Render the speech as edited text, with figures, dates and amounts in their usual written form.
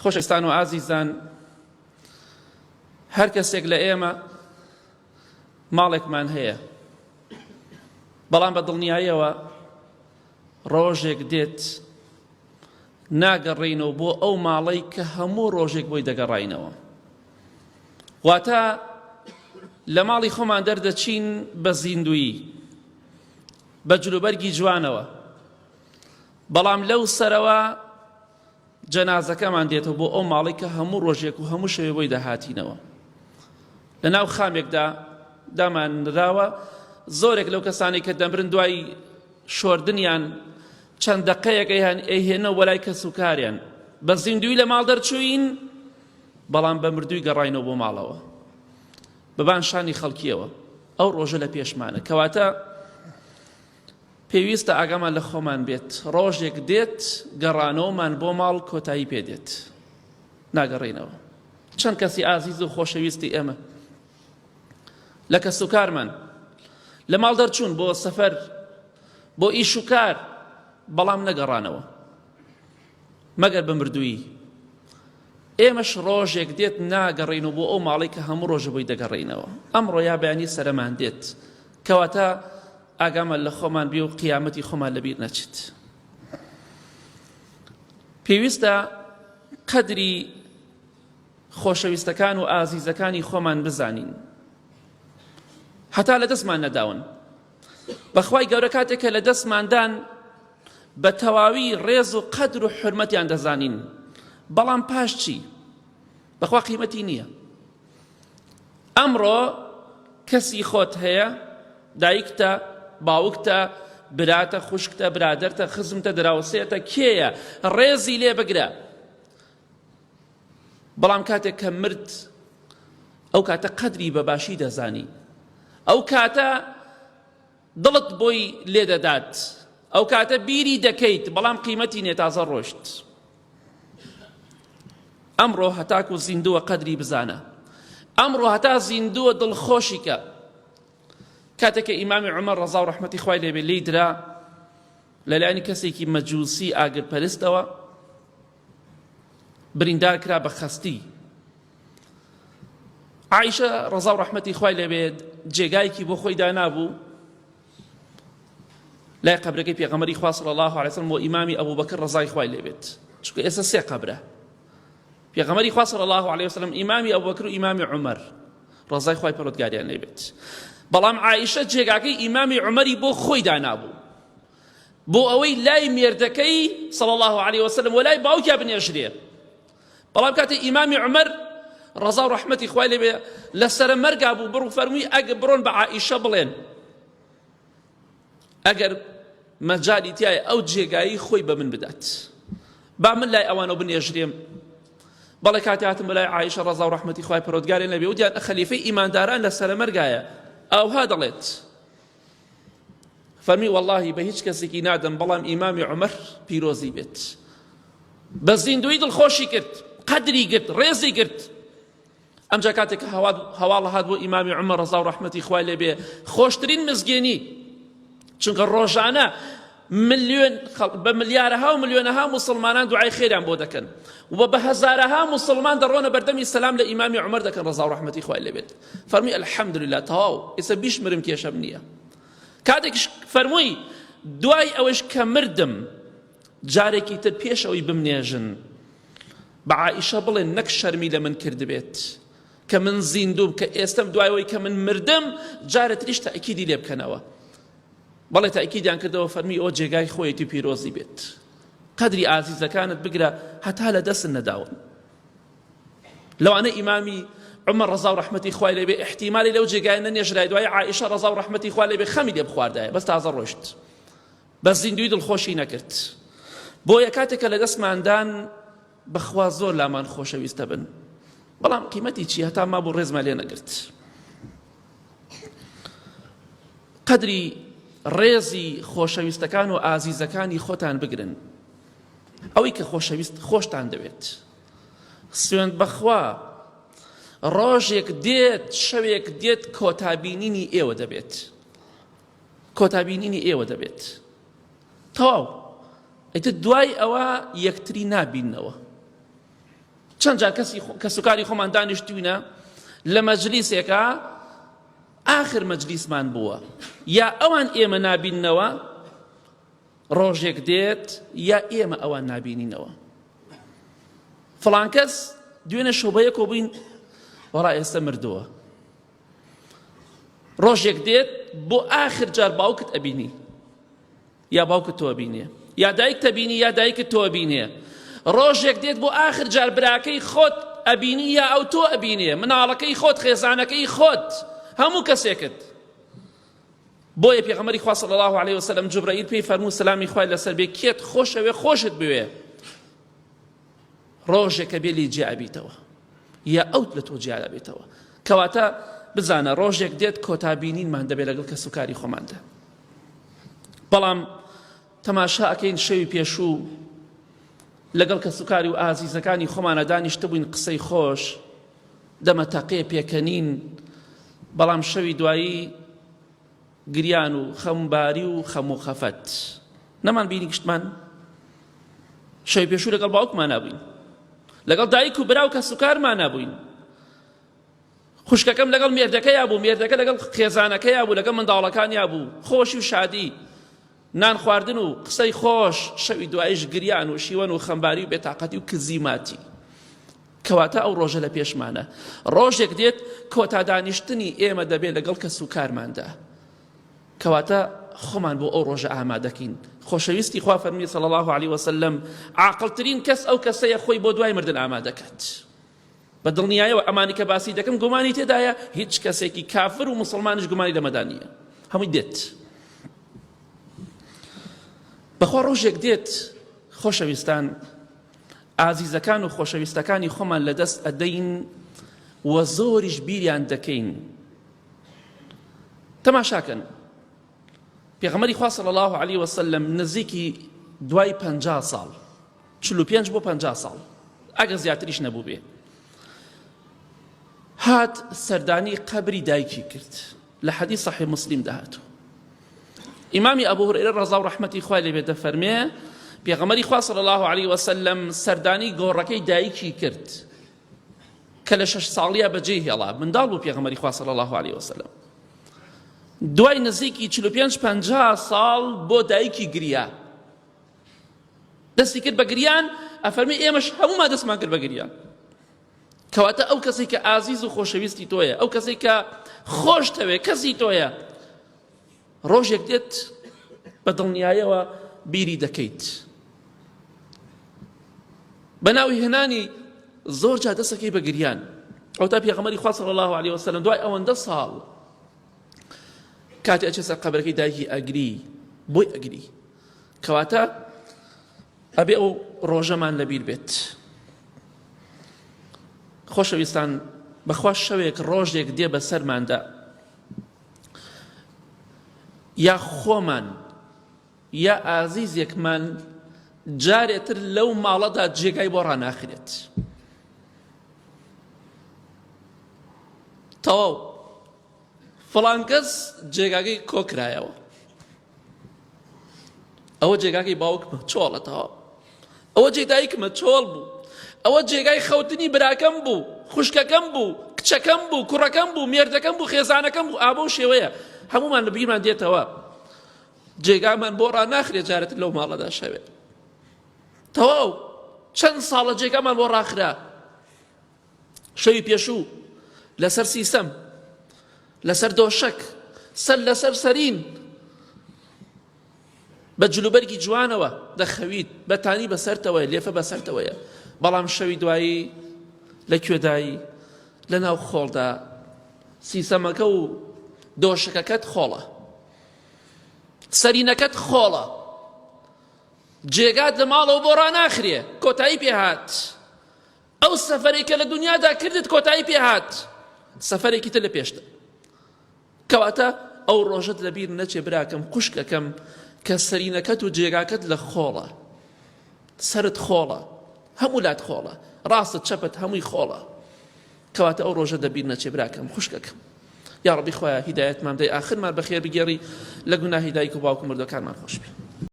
خۆشەویستان و ئازیزان، هەر کەسێک لە ئێمە ماڵێکمان هەیە، بەڵام بە دڵنیاییەوە ڕۆژێک دێت ناگەڕێینەوە بۆ ئەو ماڵەی کە هەموو ڕۆژێک بۆی دەگەڕاینەوە. واتە لە ماڵی خۆمان دەردەچین بە زیندویی، بە جلوبەرگی جوانەوە، بەڵام لەو سەرەوە جەنازەکەمان دێتەوە بۆ ئەو ماڵی کە هەموو ڕۆژێک و هەموو شەوێ بۆی داهاتینەوە. لە ناو خامێکدا دامانراوە زۆرێک لەو کەسانی کە دەمرن دوای شۆردنیان چەند دەقەیەک ئەیهێنەوە وەلای کەس و کاریان، بە زیندوی لە ماڵ دەرچووین، بەڵام بە مردووی گەڕاینەوە بۆ ماڵەوە بەبان شانی خەڵکیەوە. ئەو ڕۆژە لە پێشمانە، کەواتە پێویستە ئاگامان لە خۆمان بێت ڕۆژێک دێت گەڕانەوەمان بۆ ماڵ کۆتایی پێدێت، ناگەڕێینەوە. چەند کەسی ئازیز و خۆشەویستی ئێمە لە کەس و کارمان لە ماڵ دەرچوون بۆ سەفەر، بۆ ئیش و کار، بەڵام نەگەڕانەوە مەگەر بە مردووی. ئێمەش ڕۆژێک دێت ناگەڕێینەوە بۆ ئەو ماڵی کە هەموو ڕۆژە بۆی دەگەڕێینەوە. ئەمڕۆ یا بەیانی سەرەمان دێت، کەواتە ئاگامان لە خۆمان بێ و قیامەتی خۆمان لەبیر نەچێت. پێویستە قەدری خۆشەویستەکان و ئازیزەکانی خۆمان بزانین، هەتا لە دەستمان نەداون. بەخوای گەورە کاتێک کە لە دەستماندان بە تەواوی ڕێز و قەدر و حورمەتیان دەزانین، بەڵام پاش چی؟ بەخوا قیمەتی نییە. ئەمڕۆ کەسی خۆت هەیە، دایکتە، باوکتە، براتە، خوشکتە، برادەرتە، خزمتە، دراوسێتە، کێیە؟ ڕێزی لێ بگرە. بەڵام کاتێک کە مرد، ئەو کاتە قەدری بەباشی دەزانی، ئەو کاتە دڵت بۆی لێ دەدات، ئەو کاتە بیری دەکەیت، بەڵام قیمەتی نێ تازە ڕۆشت. ئەمڕۆ هەتاکو زیندووە قەدری بزانە، ئەمڕۆ هەتا زیندووە دڵخۆشیکە. کاتێک کە ئیمامی عومەر ڕەزا و ڕەحمەتی خوای لێبێ لی درا لەلایەنی کەسێکی مەجووسی ئاگرپەرستەوە، بریندار کرا بە خەستی. عایشە ڕەزا و ڕەحمەتی خوای لێبێ جێگایەکی بۆ خۆی دانابوو لای قەبرەکەی پێغەمبەری خوا صلی الله علیه وسلم بۆ ئیمامی ئەبوبەکر ڕەزای خوای لێبێت، چونکە ئێستا سێ قەبرە: پێغەمبەری خوا صلی الله علیه وسلم، ئیمامی ئەبوبەکر و ئیمامی عومەر ڕەزای خوای پەروەردگاریان لێبێت. بەڵام عایشە جێگاکەی ئیمامی عومەری بۆ خۆی دانابوو، بۆ ئەوەی لای مێردەکەی صلی الله علیه وسلم وەلای باوکیا بنێژرێ. بەڵام کاتێ ئیمامی عومەر ڕەزا و ڕەحمەتی خوای لێبێ لەسرە مەرگا بوو، بڕ و فەرمووی ئەگە بڕۆن بە عایشە بڵێن ئەگەر مەجالی تایە ئەو جێگایی خۆی بە من بدات، با من لای ئەوانە بنێژرێم. بەڵێ کاتی هاتم بەلای عایشە ڕەزا و ڕەحمەتی خوای پەروەردگاریان لێبێ، وتیان خەلیفەی ئیمانداران لەسرە مەرگایە، ئەوها دەڵێت. فەرمی وەڵڵاهی بە هیچ کەسێکی نادەم، بەڵام ئیمامی عومەر پیرۆزی بێت. بە زیندوی دڵخۆشی کرد، قەدری گرت، ڕێزی گرت. ئەمجا کاتێک کە هەواڵ هات بۆ ئیمامی عومەر ڕەزا و ڕەحمەتی خوای لێبێ، خۆشترین مزگێنی، چونکە ڕۆژانە بە ملیارەها و ملیۆنەها موسڵمانان دوعای خێریان بۆ دەکەن، و بە هەزارەها موسڵمان دەڕۆنە بەردەمی سەلام لە ئیمامی عومەر دەکەن ڕەزا و ڕەحمەتی خوای لێبێت. فەرمی ئەلحەمدولله، تەواو، ئێستا بیشمرم کێشەم نییە. کاتێک فەرمووی دوای ئەوەش کە مردم جارێکی تر پێش ئەوەی بمنێژن بە عایشە بڵێن نەک شەرمی لە من کردبێت کە من زیندوم، کە ئێستم دوایەوەی کە من مردم جارە تریش تەئکیدی لێ بکەنەوە. بەڵێ تەئکیدیان کردەوە، فەرمی ئەوە جێگای خۆیەتی پیرۆزی بێت. قەدری ئازیزەکانت بگرە هەتا لە دەستن نەداون. لەوانە ئیمامی عومەر ڕەزا و ڕەحمەتی خوای لێبێ احتیمالی لەو جێگایە نەنێژرای، دوای عایشە ڕەزا و ڕەحمەتی خوای لێبێ خەمی لێ بخواردایە، بەس تازە ڕۆشت، بە زیندوی دڵخۆشی نەکرد. بۆیە کاتێکە لە دەستماندان بەخوا زۆر لامان خۆشەویستە بن، بەڵام قیمەتی چی؟ هەتا ما بۆ ڕێزمان لێ نەگرت. قەدری ڕێزی خۆشەویستەکان و ئازیزەکانی خۆتان بگرن، ئەوەی کە خۆشتان دەوێت. سوێند بەخوا ڕۆژێک دێت، شەوێک دێت کۆتابینینی ئێوە دەبێت، کۆتابینینی ئێوە دەبێت. تەواو ئەیتر دوای ئەوە یەکتری نابینەوە. چەند جار کەس و کاری خۆمان دانیشتوینە لە مەجلیسێکە ئاخر مەجلیسمان بووە یا ئەوان ئێمە نابیننەوە ڕۆژێک دێت یا ئێمە ئەوان نابینینەوە فڵان کەس دوێنێ شۆبەیەکۆ بووین وەڵا ئێستا مردووە ڕۆژێک دێت بۆ ئاخر جار باوکت ئەبینی یا باوکت تۆ ئەبینێ یا دایک تەبینی یا دایکت تۆ ئەبینێ ڕۆژێک دێت بۆ ئاخر جار براکەی خۆت ئەبینی یا ئەو تۆ ئەبینێ مناڵەکەی خۆت خێزانەکەی خۆت هەموو کەسێکت بۆیە پێغەمبەری خوا صلی الله علیه وسلم جوبرائیل پێی فەرموو سلامی خوای لەسەر بێ کێت خۆشەوێ خۆشت بوێ ڕۆژێکە بێ لی جێ ئەبیتەوە یا ئەوت لە تۆ جێ ئەبێتەوە کەواتە بزانە ڕۆژێک دێت کۆتابینینمان دەبێت لەگەڵ کەس و کاری خۆماندا بەڵام تەماشا ئەکەین شەوی پێشوو لەگەڵ کەس و کاری و ئازیزەکانی خۆمانە دانیشتە بووین قسەی خۆش دەمە تەقێ پێکەنین بەڵام شەوی دوایی گریان و خەمباری و خەم و خەفەت نەمان بینی گشتمان شەوی پێشوو لەگەڵ باوکمان نابووین لەگەڵ دایک و برا و کەس و کارمان نابووین خوشکەکەم لەگەڵ مێردەکەیا بوو مێردەکە لەگەڵ خێزانەکەیا بوو لەگەڵ منداڵەکانیا بوو خۆشی و شادی نان خواردن و قسەی خۆش شەوی دوایش گریان و شیوەن و خەمباری و بێتاقەتی و کزیماتی کەواتە ئەو ڕۆژە لە پێشمانە ڕۆژێک دێت کۆتا دانیشتنی ئێمە دەبێت لەگەڵ کەس و کارماندا کەواتە خۆمان بۆ ئەو ڕۆژە ئامادەکەین خۆشەویستی خوا فەرمی صلی الله علیه وسلم عاقڵترین کەس ئەو کەسەیە خۆی بۆ دوای مردن ئامادەکات بە دڵنیایەوە ئەمانی کە باسی دەکەم گومانی تێدایە هیچ کەسێکی کافر و مسلمانش گومانی لەمەدا نییە هەمووی دێت بەخوا ڕۆژێک دێت خۆشەویستان ئازیزەکان و خۆشەویستەکانی خۆمان لەدەست ئەدەین و زۆریش بیریان دەکەین تەماشاکەن پێغەمبەری خوا صلی الله علیه وسلم نزیکی دوای 50 ساڵ 45 بۆ 50 ساڵ ئەگەر زیاتریش نەبوو بێ هات سەردانی قەبری دایکی کرد لە حەدیث صحیح مسلم دەهاتوو ئیمامی ئەبوو هورەیرە ڕەزا و ڕەحمەتی خوای لێ بێ دەفەرمێ پێغەمبەری خوا صلی الله علیه وسلم سەردانی گۆڕەکەی دایکی کرد کە لە 6 ساڵیە بەجێ هێڵا منداڵ بوو پێغەمبەری خوا صلی الله علیه وسلم دوای نزیکی 45-50 ساڵ بۆ دایکی گریا دەستی کرد بە گریان ئەفەرمی ئێمەش هەموومان دەستمان کرد بە گریان کەواتە ئەو کەسێک کە ئازیز و خۆشەویستی تۆیە ئەو کەسێک کە خۆشتەوێ کەسی تۆیە ڕۆژێک دێت بە دڵنیایەوە بیری دەکەیت بەناوی هێنانی زۆر جا دەستەکەی بە گریان ئەو تا پێغەمبەری خوا صلی الله علیه وسلم دوای ئەوەندە ساڵ کاتی ئەچێ سەر قەبرەکەی دایکی ئەگری بۆی ئەگری کەواتە ئەبێ ئەو ڕۆژەمان لەبیر بێت خۆشەویستان بەخوا شەوێک ڕۆژێک دێ بە سەرماندا یا خۆمان یا ئازیزێکمان جارێتر لەو ماڵەدا جێگای بۆ ڕاناخرێت تەواو فڵان کەس جێگاکەی کۆکرایەوە ئەوە جێگاکەی باوکمە چۆڵەتەوە ئەوە جێ دایکمە چۆڵ بوو ئەوە جێگای خەوتنی براکەم بوو خوشکەکەم بوو کچەکەم بوو کوڕەکەم بوو مێردەکەم بوو خێزانەکەم بوو ئابە و شێوەیە هەمومان لە بیرمان دێتەوە جێگامان بۆ ڕاناخرێت جارێت لەو ماڵەدا شەوێت تەواو چەند ساڵە جێگامان بۆ ڕاخرا شەوی پێشوو لەسەر سیسەم لەسەر دۆشەک سەر لەسەر سەرین بە جلوبەرگی جوانەوە دەخەویت بەتانی بەسەرتەوەی لێفە بەسەرتەوەیە بەڵام شەوی دوایی لە کوێدایی لە ناو خۆڵدا سیسەمەکە و دۆشەکەکەت خۆڵە سەرینەکەت خۆڵە جێگات لە ماڵەوە بۆ ڕاناخرێ کۆتایی پێهات ئەو سەفەرێک کە لە دنیادا کردت کۆتایی پێهات سەفەرێکی تر لە پێشتە کەواتە ئەو ڕۆژت لەبیر نەچێ براکەم خوشکەکەم کە سەرینەکەت و جێگاکەت لە خۆڵە سەرت خۆڵە هەموو لات خۆڵە ڕاستت چەپت هەمووی خۆڵە کەواتە ئەو ڕۆژە دەبیر نەچێ براکەم خوشکەکەم یا ڕەبی خۆیان هیدایەتمان بدەی ئاخرمان بەخێر بگێڕی لە گوناهی دایک و باوک و مردوەکانمان خۆش بێ